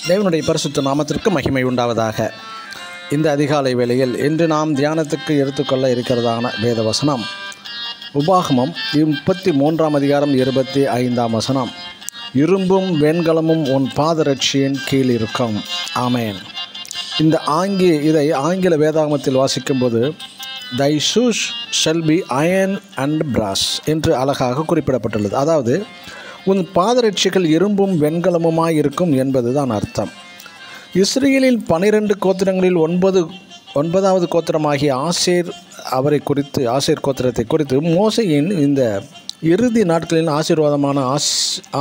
தேவனுடைய பரிசுத்த நாமத்திற்கு மகிமை உண்டாவதாக. இந்த அதிகாலை வேளையில் இன்று நாம் தியானத்துக்கு எடுத்துக்கொள்ள இருக்கிறதான வேத வசனம் உபாகமம் 33 அதிகாரம் 25 வசனம். இரும்பும் வெண்கலமும் உன் பாதரட்சியின் கீழ் இருக்கும். ஆமேன். இதை ஆங்கில வேதாகமத்தில் வாசிக்கும்போது thy shoes shall be iron and brass என்று அழகாக குறிப்பிடப்பட்டுள்ளது. அதாவது உன் பாதரட்சிகள் இரும்பும் வெண்கலமுமாய் இருக்கும் என்பதுதான் அர்த்தம். இஸ்ரேலின் 12 கோத்திரங்களில் 9வது கோத்திரமாகிய ஆசேர் கோத்திரத்தை குறித்து மோசேயின் இந்த இறுதி நாட்களில்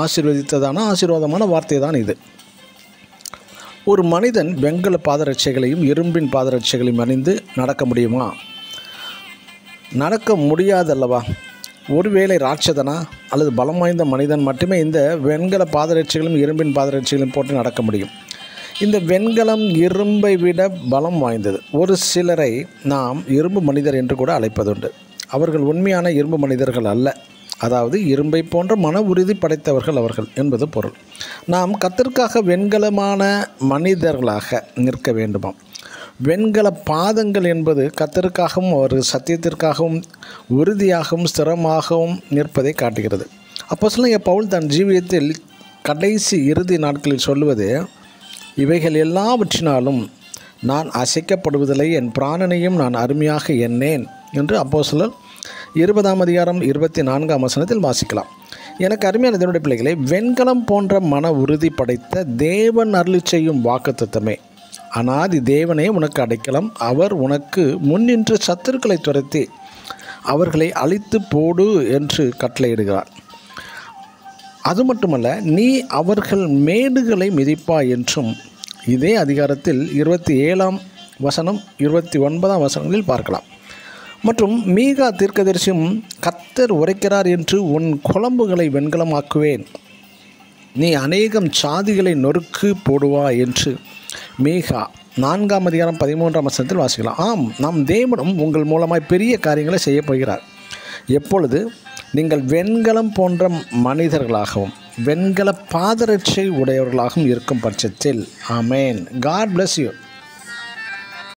ஆசீர்வதித்ததான வார்த்தை தான் இது. ஒரு மனிதன் வெண்கல பாதரட்சைகளையும் இரும்பின் பாதரட்சைகளையும் அணிந்து நடக்க முடியுமா? நடக்க முடியாதல்லவா. ஒருவேளை ராட்சதனா அல்லது பலம் வாய்ந்த மனிதன் மட்டுமே இந்த வெண்கல பாதரட்சிகளும் இரும்பின் பாதரட்சிகளையும் போட்டு நடக்க முடியும். இந்த வெண்கலம் இரும்பை விட பலம் வாய்ந்தது. ஒரு சிலரை நாம் இரும்பு மனிதர் என்று கூட அழைப்பதுண்டு. அவர்கள் உண்மையான இரும்பு மனிதர்கள் அல்ல. அதாவது இரும்பை போன்ற மன உறுதி படைத்தவர்கள் அவர்கள் என்பது பொருள். நாம் கர்த்தருக்காக வெண்கலமான மனிதர்களாக நிற்க வேண்டுமாம். வெண்கல பாதங்கள் என்பது கர்த்தருக்காகவும் ஒரு சத்தியத்திற்காகவும் உறுதியாகவும் ஸ்திரமாகவும் நிற்பதை காட்டுகிறது. அப்போஸ்தலனாகிய பவுல் தன் ஜீவியத்தில் கடைசி இறுதி நாட்களில் சொல்லுவது, இவைகள் எல்லாவற்றினாலும் நான் அசைக்கப்படுவதில்லை, என் பிராணனையும் நான் அருமையாக எண்ணேன் என்று அப்போஸ்தலர் 20 அதிகாரம் 24 வசனத்தில் வாசிக்கலாம். எனக்கு அருமையான தேவனுடைய பிள்ளைகளை, வெண்கலம் போன்ற மன உறுதி படைத்த தேவன் அருளி செய்யும் வாக்குத்தத்தமே அனாதி தேவனே உனக்கு அடைக்கலம். அவர் உனக்கு முன்னின்று சத்துருக்களை துரத்தி அவர்களை அழித்து போடு என்று கட்டளையிடுகிறார். அது மட்டுமல்ல, நீ அவர்கள் மேடுகளை மிதிப்பாய் என்றும் இதே அதிகாரத்தில் 27 வசனம் 29 வசனங்களில் பார்க்கலாம். மற்றும் மீகா தீர்க்கதரிசியும் கர்த்தர் உரைக்கிறார் என்று உன் குழம்புகளை வெண்கலமாக்குவேன், நீ அநேகம் சாதிகளை நொறுக்கு போடுவாய் என்று மீகா 4 அதிகாரம் 13 வசனத்தில் வாசிக்கலாம். ஆம், நம் தேவனும் உங்கள் மூலமாய் பெரிய காரியங்களை செய்ய போகிறார். எப்பொழுது நீங்கள் வெண்கலம் போன்ற மனிதர்களாகவும் வெண்கல பாதரட்சை உடையவர்களாகவும் இருக்கும் பட்சத்தில். ஆமேன். God bless you.